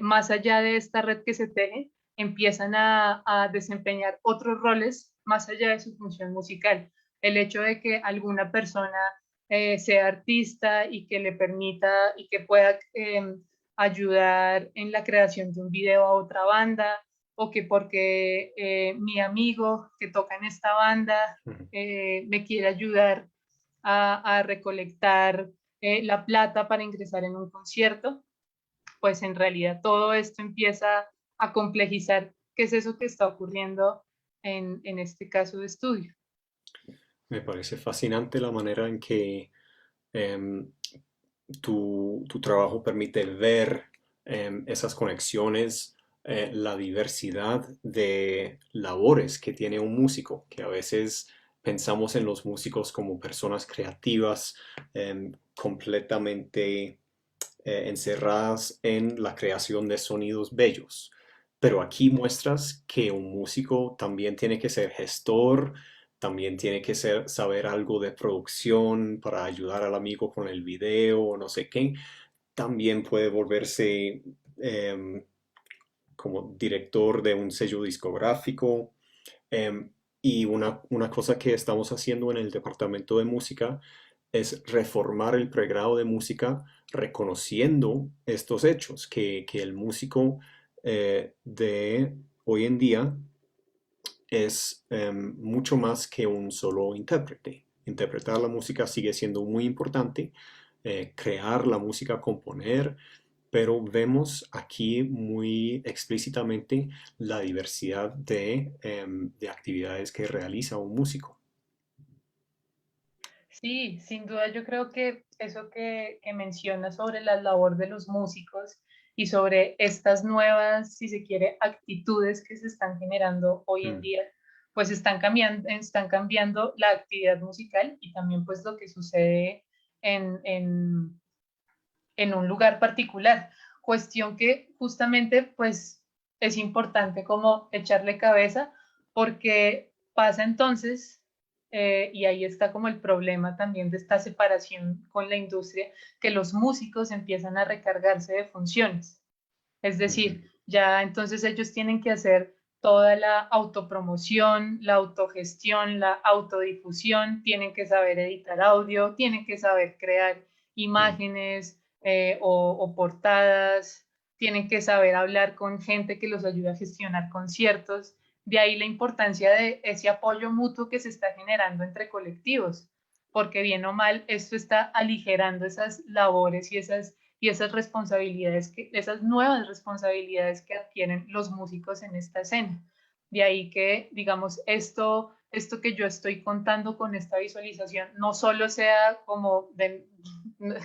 más allá de esta red que se teje, empiezan a desempeñar otros roles más allá de su función musical. El hecho de que alguna persona sea artista y que le permita y que pueda ayudar en la creación de un video a otra banda, o que porque mi amigo que toca en esta banda me quiere ayudar a recolectar la plata para ingresar en un concierto, pues en realidad todo esto empieza a complejizar qué es eso que está ocurriendo en este caso de estudio. Me parece fascinante la manera en que em, tu trabajo permite ver esas conexiones, la diversidad de labores que tiene un músico, que a veces pensamos en los músicos como personas creativas, completamente encerradas en la creación de sonidos bellos. Pero aquí muestras que un músico también tiene que ser gestor, también tiene que saber algo de producción para ayudar al amigo con el video o no sé qué. También puede volverse em, como director de un sello discográfico. Y una cosa que estamos haciendo en el departamento de música es reformar el pregrado de música reconociendo estos hechos, que el músico de hoy en día es mucho más que un solo intérprete. Interpretar la música sigue siendo muy importante, crear la música, componer, pero vemos aquí muy explícitamente la diversidad de actividades que realiza un músico. Sí, sin duda yo creo que eso que mencionas sobre la labor de los músicos y sobre estas nuevas, si se quiere, actitudes que se están generando hoy en Mm, día, pues están cambiando la actividad musical y también pues lo que sucede en, en, en un lugar particular. Cuestión que justamente pues es importante como echarle cabeza porque pasa entonces, y ahí está como el problema también de esta separación con la industria, que los músicos empiezan a recargarse de funciones. Es ujú, decir, ya entonces ellos tienen que hacer toda la autopromoción, la autogestión, la autodifusión, tienen que saber editar audio, tienen que saber crear mm. imágenes o portadas, tienen que saber hablar con gente que los ayude a gestionar conciertos. De ahí la importancia de ese apoyo mutuo que se está generando entre colectivos, porque bien o mal esto está aligerando esas labores y esas responsabilidades, esas nuevas responsabilidades que adquieren los músicos en esta escena. De ahí que, digamos, esto que yo estoy contando con esta visualización no solo sea como,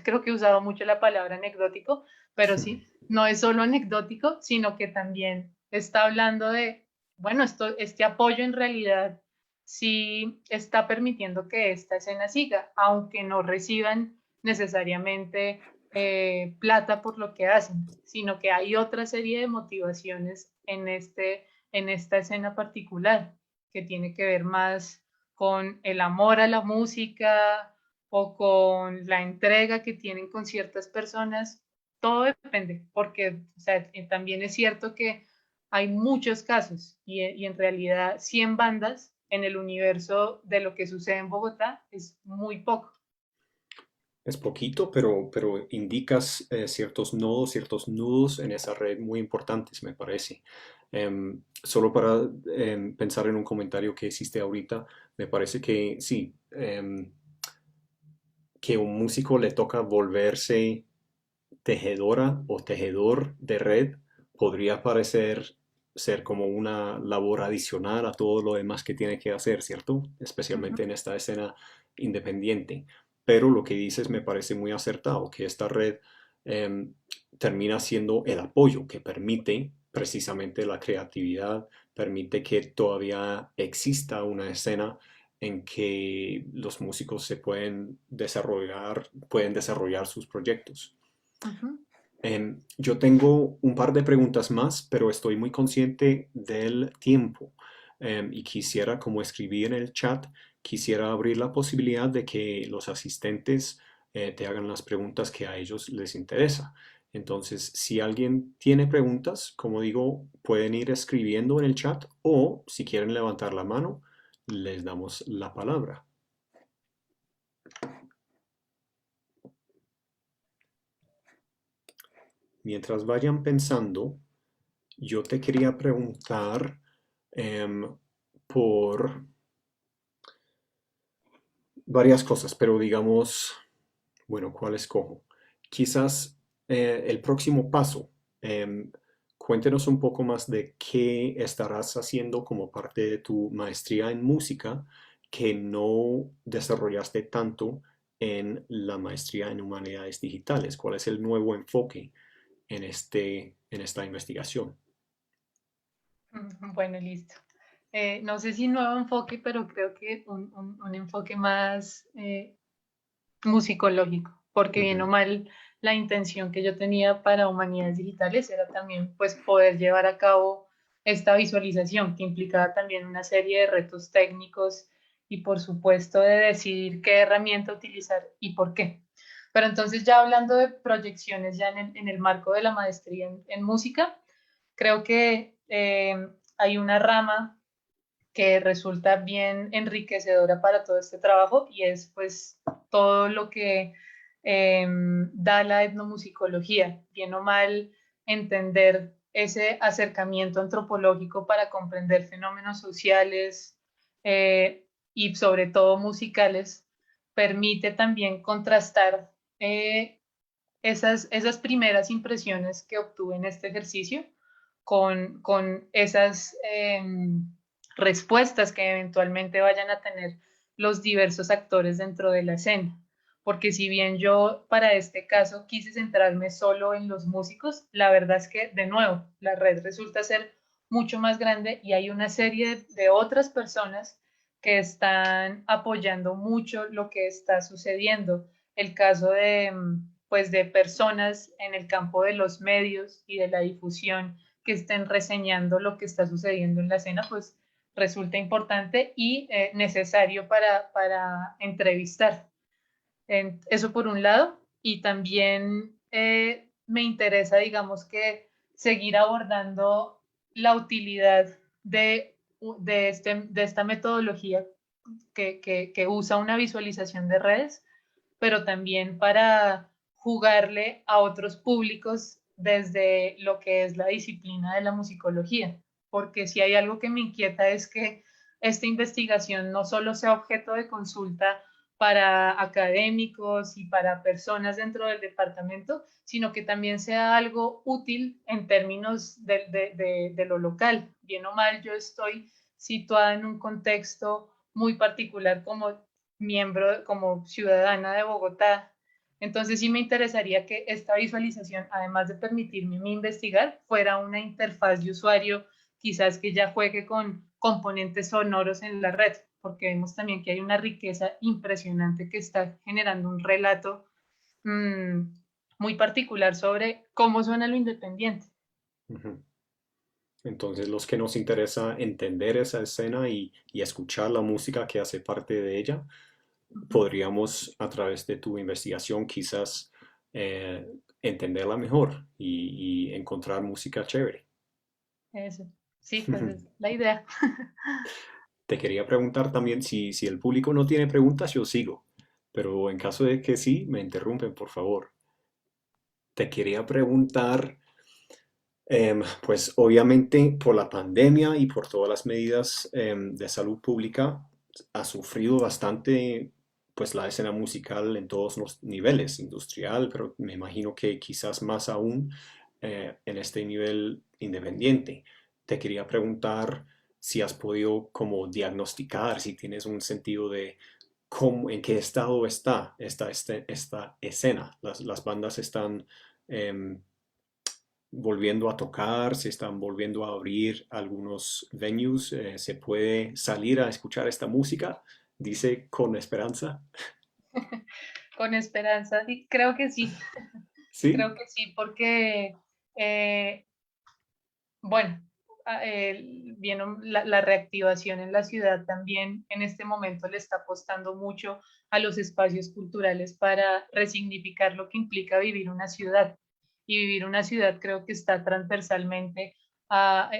creo que he usado mucho la palabra anecdótico, pero sí, no es solo anecdótico, sino que también está hablando de, bueno, este apoyo en realidad sí está permitiendo que esta escena siga, aunque no reciban necesariamente plata por lo que hacen, sino que hay otra serie de motivaciones en esta escena particular, que tiene que ver más con el amor a la música o con la entrega que tienen con ciertas personas. Todo depende, porque o sea, también es cierto que hay muchos casos y en realidad 100 bandas en el universo de lo que sucede en Bogotá es muy poco. Es poquito, pero indicas ciertos nudos en esa red muy importantes, me parece. Solo para pensar en un comentario que hiciste ahorita, me parece que sí, que un músico le toca volverse tejedora o tejedor de red podría parecer ser como una labor adicional a todo lo demás que tiene que hacer, ¿cierto? Uh -huh. Especialmente en esta escena independiente. Pero lo que dices me parece muy acertado, que esta red eh, termina siendo el apoyo que permite precisamente la creatividad, permite que todavía exista una escena en que los músicos se pueden desarrollar sus proyectos. Uh -huh. Yo tengo un par de preguntas más, pero estoy muy consciente del tiempo. Y quisiera, como escribí en el chat, quisiera abrir la posibilidad de que los asistentes te hagan las preguntas que a ellos les interesa. Entonces, si alguien tiene preguntas, como digo, pueden ir escribiendo en el chat o si quieren levantar la mano, les damos la palabra. Mientras vayan pensando, yo te quería preguntar por varias cosas, pero digamos, Bueno, ¿cuál escojo? Quizás el próximo paso. Cuéntenos un poco más de qué estarás haciendo como parte de tu maestría en música que no desarrollaste tanto en la maestría en humanidades digitales. ¿Cuál es el nuevo enfoque en esta investigación? Bueno, listo. No sé si nuevo enfoque, pero creo que un enfoque más musicológico, porque bien o Ujú, mal la intención que yo tenía para humanidades digitales era también pues poder llevar a cabo esta visualización que implicaba también una serie de retos técnicos y por supuesto de decidir qué herramienta utilizar y por qué. Pero entonces ya hablando de proyecciones ya en el marco de la maestría en música, creo que hay una rama que resulta bien enriquecedora para todo este trabajo y es pues todo lo que da la etnomusicología, bien o mal entender ese acercamiento antropológico para comprender fenómenos sociales y sobre todo musicales, permite también contrastar esas primeras impresiones que obtuve en este ejercicio con esas respuestas que eventualmente vayan a tener los diversos actores dentro de la escena. Porque si bien yo para este caso quise centrarme solo en los músicos, la verdad es que de nuevo la red resulta ser mucho más grande y hay una serie de otras personas que están apoyando mucho lo que está sucediendo. El caso de, pues, de personas en el campo de los medios y de la difusión que estén reseñando lo que está sucediendo en la escena, pues resulta importante y necesario para entrevistar. Eso por un lado, y también me interesa, digamos, que seguir abordando la utilidad de esta metodología que usa una visualización de redes, pero también para jugarle a otros públicos desde lo que es la disciplina de la musicología. Porque si hay algo que me inquieta es que esta investigación no solo sea objeto de consulta para académicos y para personas dentro del departamento, sino que también sea algo útil en términos de lo local. Bien o mal, yo estoy situada en un contexto muy particular como miembro, como ciudadana de Bogotá. Entonces sí me interesaría que esta visualización, además de permitirme investigar, fuera una interfaz de usuario, quizás que ya juegue con componentes sonoros en la red, porque vemos también que hay una riqueza impresionante que está generando un relato mmm, muy particular sobre cómo suena lo independiente. ujú. Entonces, los que nos interesa entender esa escena y escuchar la música que hace parte de ella, podríamos a través de tu investigación quizás eh, entenderla mejor y encontrar música chévere. Eso. Sí, pues es la idea. Te quería preguntar también si el público no tiene preguntas, yo sigo, pero en caso de que sí, me interrumpen, por favor. Te quería preguntar, pues obviamente por la pandemia y por todas las medidas de salud pública, ha sufrido bastante pues la escena musical en todos los niveles, industrial, pero me imagino que quizás más aún en este nivel independiente. Te quería preguntar si has podido como diagnosticar, si tienes un sentido de cómo, en qué estado está esta escena. Las bandas están em, volviendo a tocar, se están volviendo a abrir algunos venues, se puede salir a escuchar esta música, dice con esperanza. Con esperanza, y creo que sí. ¿Sí? Creo que sí, porque, eh, bueno, bien, la reactivación en la ciudad también en este momento le está apostando mucho a los espacios culturales para resignificar lo que implica vivir una ciudad. Y vivir una ciudad creo que está transversalmente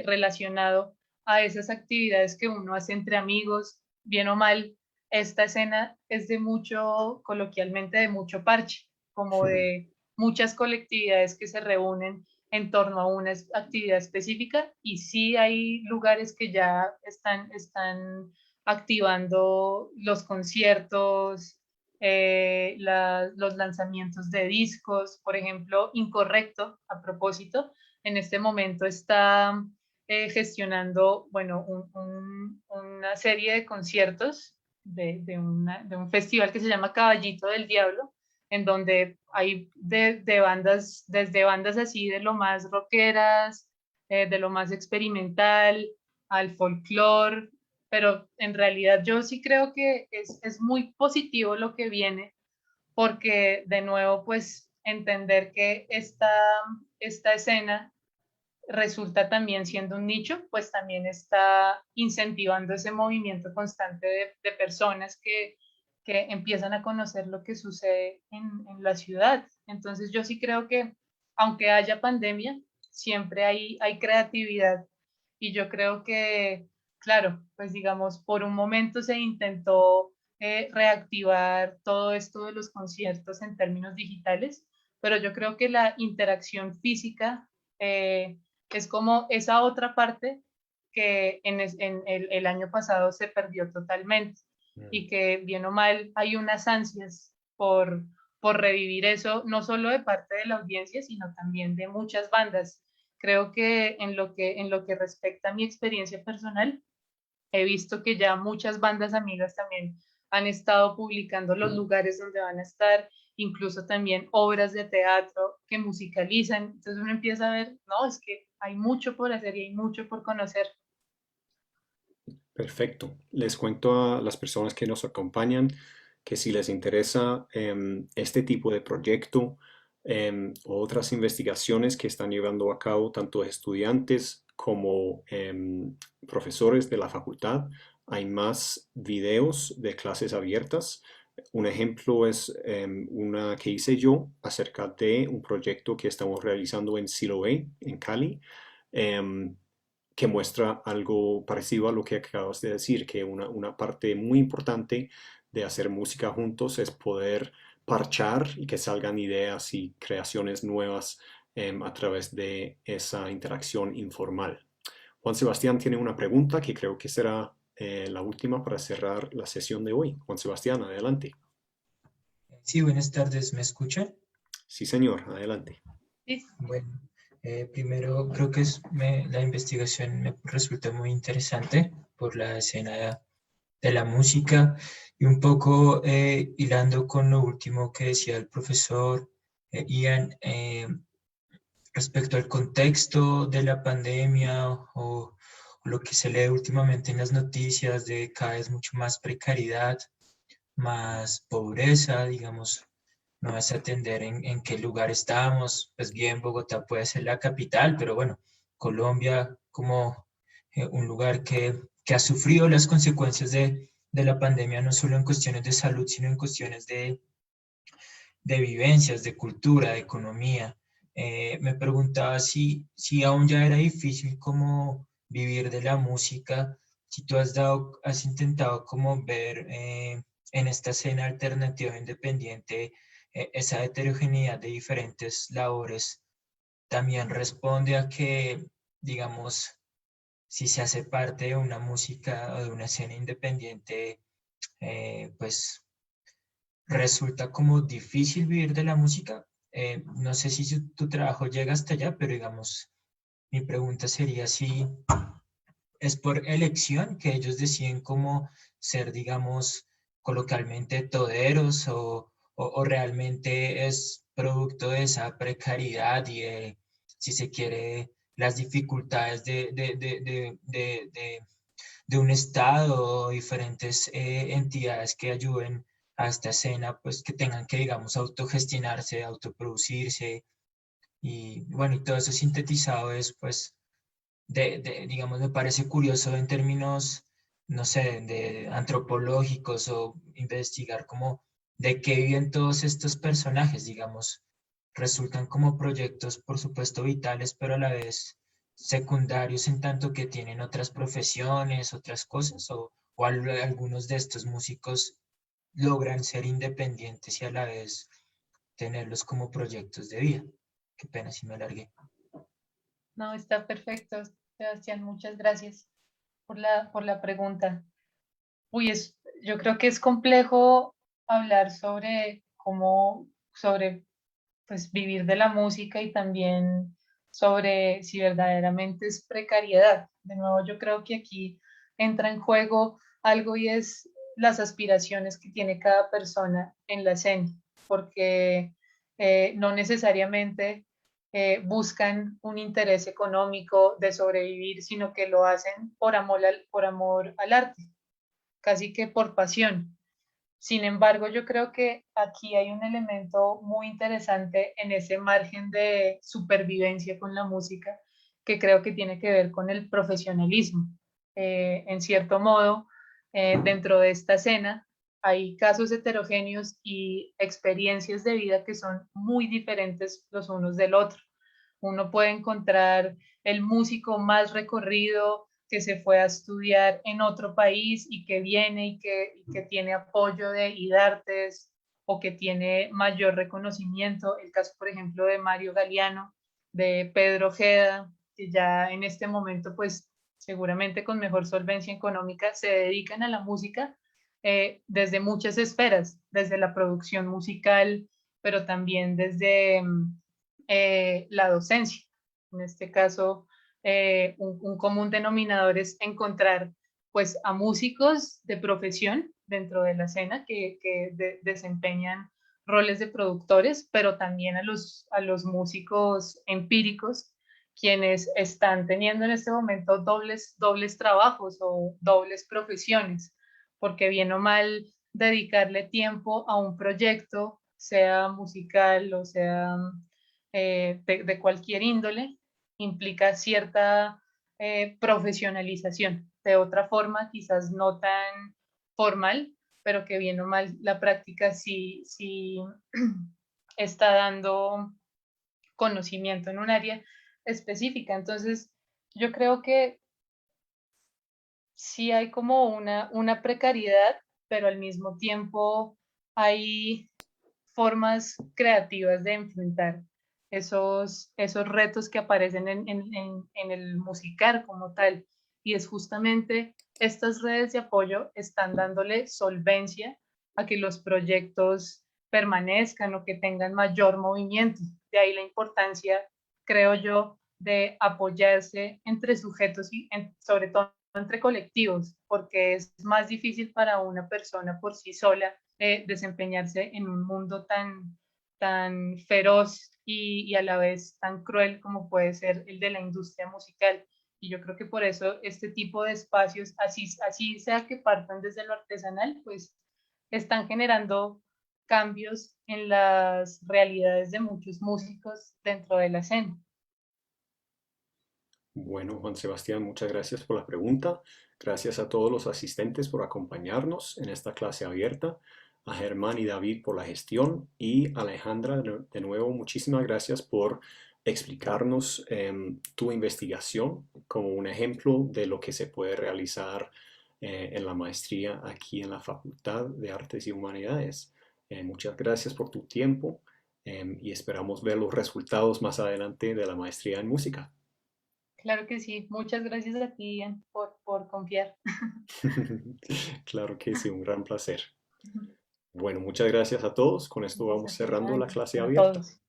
relacionado a esas actividades que uno hace entre amigos, bien o mal. Esta escena es de mucho, coloquialmente, de mucho parche, como de muchas colectividades que se reúnen en torno a una actividad específica y sí hay lugares que ya están activando los conciertos los lanzamientos de discos. Por ejemplo, Incorrecto, a propósito, en este momento está gestionando, bueno, una serie de conciertos de un festival que se llama Caballito del Diablo, en donde hay de bandas, desde bandas así de lo más rockeras, de lo más experimental, al folclore, pero en realidad yo sí creo que es muy positivo lo que viene, porque de nuevo, pues entender que esta escena resulta también siendo un nicho, pues también está incentivando ese movimiento constante de personas que empiezan a conocer lo que sucede en la ciudad. Entonces yo sí creo que aunque haya pandemia, siempre hay creatividad y yo creo que, claro, pues digamos, por un momento se intentó reactivar todo esto de los conciertos en términos digitales, pero yo creo que la interacción física es como esa otra parte que en el año pasado se perdió totalmente y que bien o mal hay unas ansias por revivir eso, no solo de parte de la audiencia, sino también de muchas bandas. Creo que en lo que respecta a mi experiencia personal, he visto que ya muchas bandas amigas también han estado publicando los lugares donde van a estar, incluso también obras de teatro que musicalizan. Entonces uno empieza a ver, no, es que hay mucho por hacer y hay mucho por conocer. Perfecto. Les cuento a las personas que nos acompañan que si les interesa este tipo de proyecto o otras investigaciones que están llevando a cabo tanto estudiantes como profesores de la facultad, hay más videos de clases abiertas. Un ejemplo es una que hice yo acerca de un proyecto que estamos realizando en Siloé, en Cali. em, que muestra algo parecido a lo que acabas de decir, que una parte muy importante de hacer música juntos es poder parchar y que salgan ideas y creaciones nuevas a través de esa interacción informal. Juan Sebastián tiene una pregunta que creo que será la última para cerrar la sesión de hoy. Juan Sebastián, adelante. Sí, buenas tardes, ¿me escuchan? Sí, señor, adelante. Sí, Bueno, primero creo que la investigación me resulta muy interesante por la escena de la música y un poco hilando con lo último que decía el profesor Ian respecto al contexto de la pandemia o lo que se lee últimamente en las noticias de cada vez mucho más precariedad, más pobreza, digamos. No es atender en qué lugar estamos. Pues bien, Bogotá puede ser la capital, pero bueno, Colombia como un lugar que ha sufrido las consecuencias de la pandemia, no solo en cuestiones de salud, sino en cuestiones de vivencias, de cultura, de economía. Me preguntaba si aún ya era difícil como vivir de la música, si tú has intentado como ver en esta escena alternativa independiente esa heterogeneidad de diferentes labores también responde a que, digamos, si se hace parte de una música o de una escena independiente, pues resulta como difícil vivir de la música. No sé si tu trabajo llega hasta allá, pero digamos, mi pregunta sería si es por elección que ellos deciden cómo ser, digamos, coloquialmente toderos o realmente es producto de esa precariedad y de, si se quiere, las dificultades de un Estado o diferentes entidades que ayuden a esta escena, pues que tengan que, digamos, autogestionarse, autoproducirse y bueno, y todo eso sintetizado es pues digamos, me parece curioso en términos, no sé, de antropológicos o investigar cómo de qué viven todos estos personajes, digamos, resultan como proyectos, por supuesto, vitales, pero a la vez secundarios en tanto que tienen otras profesiones, otras cosas, o algunos de estos músicos logran ser independientes y a la vez tenerlos como proyectos de vida. Qué pena si me alargué. no, está perfecto, Sebastián, muchas gracias por la pregunta. Uy, yo creo que es complejo hablar sobre sobre pues vivir de la música y también sobre si verdaderamente es precariedad. De nuevo, yo creo que aquí entra en juego algo y es las aspiraciones que tiene cada persona en la escena, porque no necesariamente buscan un interés económico de sobrevivir, sino que lo hacen por amor al arte, casi que por pasión. Sin embargo, yo creo que aquí hay un elemento muy interesante en ese margen de supervivencia con la música, que creo que tiene que ver con el profesionalismo. En cierto modo, dentro de esta escena hay casos heterogéneos y experiencias de vida que son muy diferentes los unos del otro. Uno puede encontrar el músico más recorrido que se fue a estudiar en otro país y que viene y que tiene apoyo de IDARTES o que tiene mayor reconocimiento. El caso, por ejemplo, de Mario Galeano, de Pedro Ojeda, que ya en este momento, pues seguramente con mejor solvencia económica, se dedican a la música desde muchas esferas, desde la producción musical, pero también desde la docencia. En este caso, un común denominador es encontrar pues a músicos de profesión dentro de la escena que desempeñan roles de productores, pero también a los músicos empíricos, quienes están teniendo en este momento dobles trabajos o dobles profesiones, porque bien o mal dedicarle tiempo a un proyecto, sea musical o sea de cualquier índole, implica cierta profesionalización. De otra forma, quizás no tan formal, pero que bien o mal la práctica sí está dando conocimiento en un área específica. Entonces, yo creo que sí hay como una precariedad, pero al mismo tiempo hay formas creativas de enfrentar esos retos que aparecen en el musical como tal. Y es justamente estas redes de apoyo están dándole solvencia a que los proyectos permanezcan o que tengan mayor movimiento. De ahí la importancia, creo yo, de apoyarse entre sujetos y sobre todo entre colectivos, porque es más difícil para una persona por sí sola desempeñarse en un mundo tan feroz y a la vez tan cruel como puede ser el de la industria musical. Y yo creo que por eso este tipo de espacios, así sea que partan desde lo artesanal, pues están generando cambios en las realidades de muchos músicos dentro de la escena. Bueno, Juan Sebastián, muchas gracias por la pregunta. Gracias a todos los asistentes por acompañarnos en esta clase abierta. A Germán y David por la gestión y Alejandra, de nuevo, muchísimas gracias por explicarnos tu investigación como un ejemplo de lo que se puede realizar en la maestría aquí en la Facultad de Artes y Humanidades. Muchas gracias por tu tiempo y esperamos ver los resultados más adelante de la maestría en música. Claro que sí. Muchas gracias a ti, Ian, por confiar. Claro que sí, un gran placer. Bueno, muchas gracias a todos. Con esto vamos Gracias a ti, cerrando la Ian, clase a abierta. todos.